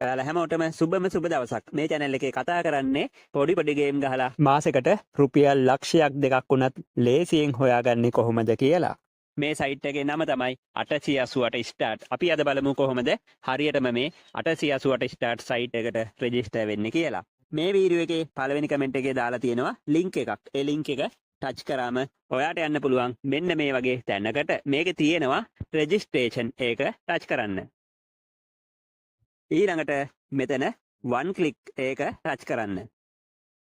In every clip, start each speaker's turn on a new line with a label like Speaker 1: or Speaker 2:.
Speaker 1: ඔයාලා හැමෝටම සුබ දවසක්. මේ channel එකේ කතා කරන්නේ පොඩි ගේම් ගහලා මාසෙකට රුපියල් ලක්ෂයක් දෙකක් වුණත් ලේසියෙන් හොයාගන්නේ කොහොමද කියලා. මේ සයිට් එකේ නම තමයි 888 start. අපි අද බලමු කොහොමද හරියටම මේ 888 start සයිට් එකට රෙජිස්ටර් වෙන්නේ කියලා. මේ වීඩියෝ එකේ පළවෙනි කමෙන්ට් එකේ දාලා තියෙනවා link එකක්. ඒ link එක ටච් කරාම ඔයාට යන්න පුළුවන් මෙන්න මේ වගේ තැනකට. මේකේ තියෙනවා registration එක ටච් කරන්න. ඊළඟට මෙතන one click ඒක ටච් කරන්න.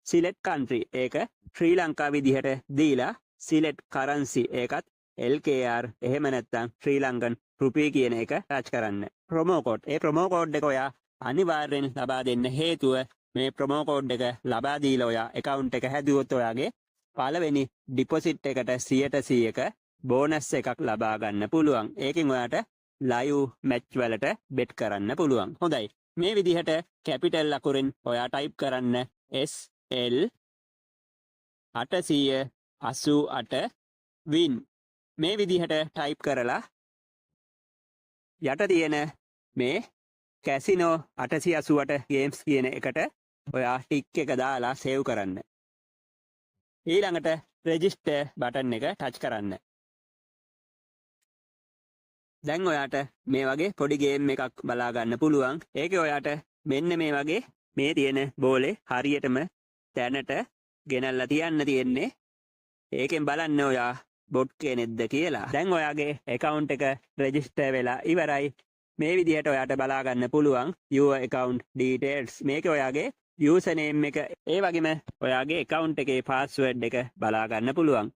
Speaker 1: select country ඒක ශ්‍රී ලංකා විදිහට දීලා select currency ඒකත් LKR එහෙම නැත්නම් ශ්‍රී ලංකන් රුපිය කියන එක ටච් කරන්න. promo code ඒ promo code එක ඔයා අනිවාර්යෙන් ලබා දෙන්න. හේතුව මේ promo code එක ලබා දීලා ඔයා account එක හැදුවොත් ඔයාගේ පළවෙනි deposit එකට 100%ක bonus එකක් ලබා ගන්න පුළුවන්. ඒකෙන් ඔයාට live match වලට bet කරන්න පුළුවන්. හොඳයි. මේ විදිහට capital අකුරෙන් ඔයා type කරන්න SL 888 win. මේ විදිහට type කරලා යට තියෙන මේ casino 888 games කියන එකට ඔයා tick එක දාලා save කරන්න. ඊළඟට register button එක touch කරන්න. දැන් ඔයාට මේ වගේ පොඩි ගේම් එකක් බලා ගන්න පුළුවන්. ඒකේ ඔයාට මෙන්න මේ වගේ මේ තියෙන බෝලේ හරියටම තැනට ගෙනල්ලා තියන්න තියෙන්නේ. ඒකෙන් බලන්න ඔයා බොට් කෙනෙක්ද කියලා. දැන් ඔයාගේ account එක register වෙලා ඉවරයි. මේ විදිහට ඔයාට බලා ගන්න පුළුවන් your account details. මේකේ ඔයාගේ username එක ඒ වගේම ඔයාගේ account එකේ password එක බලා ගන්න පුළුවන්.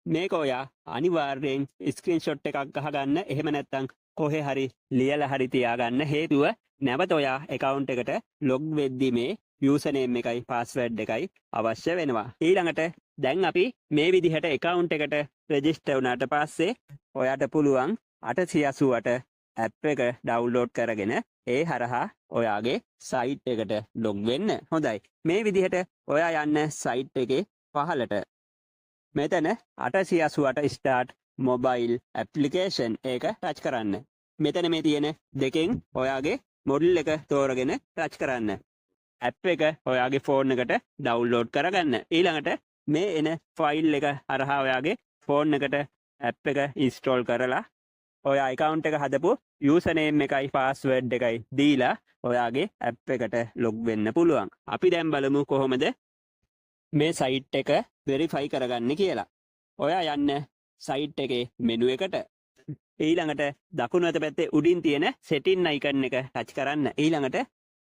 Speaker 1: මේක ඔයා අනිවාර්යෙන් ස්ක්‍රීන්ෂොට් එකක් ගහගන්න. එහෙම නැත්නම් කොහේ හරි ලියලා හරි තියාගන්න. හේතුව නැවත ඔයා account එකට log වෙද්දි මේ username එකයි password එකයි අවශ්‍ය වෙනවා. ඊළඟට දැන් අපි මේ විදිහට account එකට register වුණාට පස්සේ ඔයාට පුළුවන් 888 app එක download කරගෙන ඒ හරහා ඔයාගේ site එකට log වෙන්න. හොඳයි. මේ විදිහට ඔයා යන්න site එකේ පහළට මෙතන 888 start mobile application එක ටච් කරන්න. මෙතන මේ තියෙන දෙකෙන් ඔයාගේ මොඩල් එක තෝරගෙන ටච් කරන්න. ඇප් එක ඔයාගේ ෆෝන් එකට ඩවුන්ලෝඩ් කරගන්න. ඊළඟට මේ එන ෆයිල් එක හරහා ඔයාගේ ෆෝන් එකට ඇප් එක ඉන්ස්ටෝල් කරලා ඔයා account එක හදපු username එකයි password එකයි දීලා ඔයාගේ ඇප් එකට log වෙන්න පුළුවන්. අපි දැන් බලමු කොහොමද මේ සයිට් එක වෙරිෆයි කරගන්න කියලා. ඔයා යන්න සයිට් එකේ මෙනු එකට. ඊළඟට දකුණු අත පැත්තේ උඩින් තියෙන setting icon එක ටච් කරන්න. ඊළඟට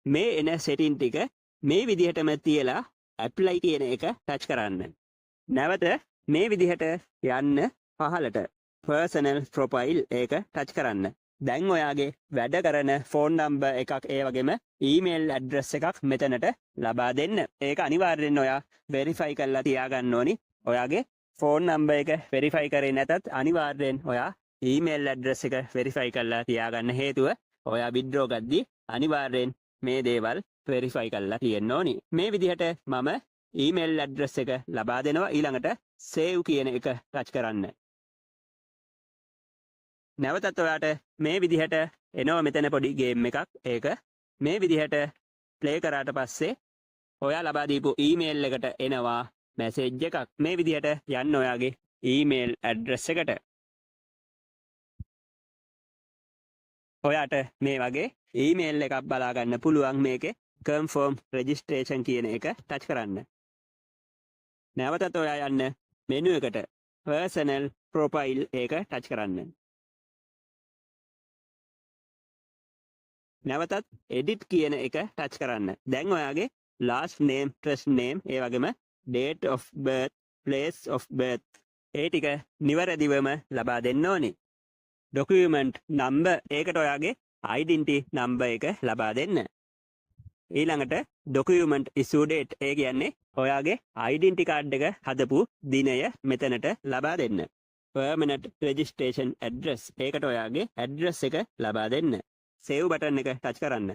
Speaker 1: මේ එන setting ටික මේ විදිහටම තියලා apply කියන එක ටච් කරන්න. නැවත මේ විදිහට යන්න පහළට personal profile එක ටච් කරන්න. දැන් ඔයාගේ වැඩ කරන ෆෝන් නම්බර් එකක් ඒ වගේම ඊමේල් ඇඩ්‍රස් එකක් මෙතනට ලබා දෙන්න. ඒක අනිවාර්යෙන් ඔයා වෙරිෆයි කරලා තියාගන්න ඕනි. ඔයාගේ ෆෝන් නම්බර් එක වෙරිෆයි කරේ නැතත් අනිවාර්යෙන් ඔයා ඊමේල් ඇඩ්‍රස් එක වෙරිෆයි කරලා තියාගන්න. හේතුව ඔයා විත්ඩ්‍රෝ ගද්දි අනිවාර්යෙන් මේ දේවල් වෙරිෆයි කරලා තියෙන්න ඕනි. මේ විදිහට මම ඊමේල් ඇඩ්‍රස් එක ලබා දෙනවා. ඊළඟට save කියන එක ටච් කරන්න. නැවතත් ඔයාට මේ විදිහට එනවා මෙතන පොඩි ගේම් එකක්. ඒක මේ විදිහට ප්ලේ කරාට පස්සේ ඔයා ලබා දීපු ඊමේල් එකට එනවා මැසේජ් එකක්. මේ විදිහට යන්න ඔයාගේ ඊමේල් ඇඩ්‍රස් එකට. ඔයාට මේ වගේ ඊමේල් එකක් බලා ගන්න පුළුවන්. මේකේ confirm registration කියන එක ටච් කරන්න. නැවතත් ඔයා යන්න මෙනු එකට personal profile එක ටච් කරන්න. නැවතත් edit කියන එක ටච් කරන්න. දැන් ඔයාගේ last name, first name ඒ වගේම date of birth, place of birth ඒ ටික නිවැරදිවම ලබා දෙන්න ඕනේ. document number ඒකට ඔයාගේ identity number එක ලබා දෙන්න. ඊළඟට document issue date ඒ කියන්නේ ඔයාගේ identity card එක හදපු දිනය මෙතනට ලබා දෙන්න. permanent registration address ඒකට ඔයාගේ address එක ලබා දෙන්න. save button එක ටච් කරන්න.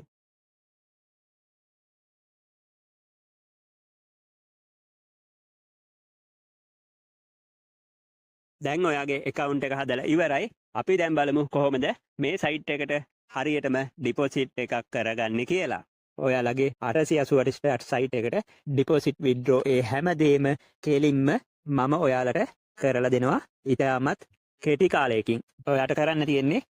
Speaker 1: දැන් ඔයාගේ account එක හදලා ඉවරයි. අපි දැන් බලමු කොහොමද මේ site එකට හරියටම ඩිපොසිට් එකක් කරගන්න කියලා. ඔයාලගේ 888 සයිට් එකට ඩිපොසිට් විත්ඩ්‍රෝ ඒ හැමදේම කෙලින්ම මම ඔයාලට කරලා දෙනවා. ඉතාමත් කෙටි කාලයකින්. ඔයාට කරන්න තියෙන්නේ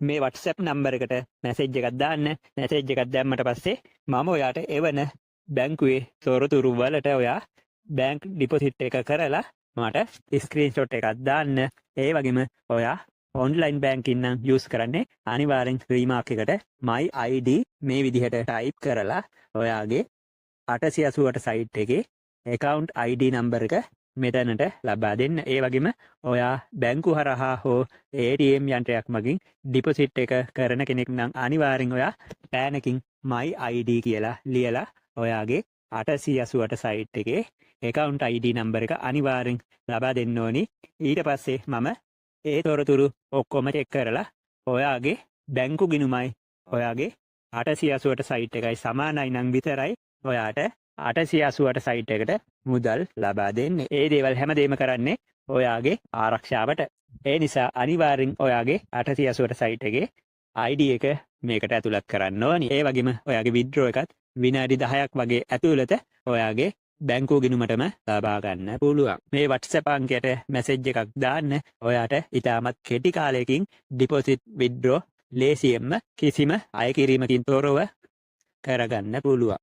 Speaker 1: මේ WhatsApp නම්බර් එකට මැසේජ් එකක් දාන්න. මැසේජ් එකක් දැම්මට පස්සේ මම ඔයාට එවන බැංකුවේ තොරතුරු වලට ඔයා බැංක් ඩිපොසිට් එක කරලා මට ස්ක්‍රීන්ෂොට් එකක් දාන්න. ඒ වගේම ඔයා ඔන්ලයින් බැංකින් නම් යූස් කරන්නේ අනිවාර්යෙන් රීමාක් එකට my id මේ විදිහට ටයිප් කරලා ඔයාගේ 888 සයිට් එකේ account id නම්බර් එක මෙතනට ලබා දෙන්න. ඒ වගේම ඔයා බැංකු හරහා හෝ ATM යන්ත්‍රයක් මගින් ඩිපොසිට් එක කරන කෙනෙක් නම් අනිවාර්යෙන් ඔයා පෑනකින් my id කියලා ලියලා ඔයාගේ 888 සයිට් එකේ account id නම්බර් එක අනිවාර්යෙන් ලබා දෙන්න ඕනි. ඊට පස්සේ මම ඒ තොරතුරු ඔක්කොම චෙක් කරලා ඔයාගේ බැංකු ගිණුමයි ඔයාගේ 888 සයිට් එකයි සමානයි නම් විතරයි ඔයාට 888 සයිට් එකට මුදල් ලබා දෙන්නේ. ඒ දේවල් හැමදේම කරන්නේ ඔයාගේ ආරක්ෂාවට. ඒ නිසා අනිවාර්යෙන් ඔයාගේ 888 සයිට් එකේ ID එක මේකට ඇතුළත් කරන්න ඕනි. ඒ වගේම ඔයාගේ විත්ඩ්‍රෝ එකත් විනාඩි 10ක් වගේ ඇතුළත ඔයාගේ බැංකුව ගිණුමටම ලබා ගන්න පුළුවන්. මේ WhatsApp අංකයට මැසේජ් එකක් දාන්න. ඔයාට ඉතාමත් කෙටි කාලයකින් ඩිපොසිට් විත්ඩ්‍රෝ ලේසියෙන්ම කිසිම අය කිරීමකින් තොරව කරගන්න පුළුවන්.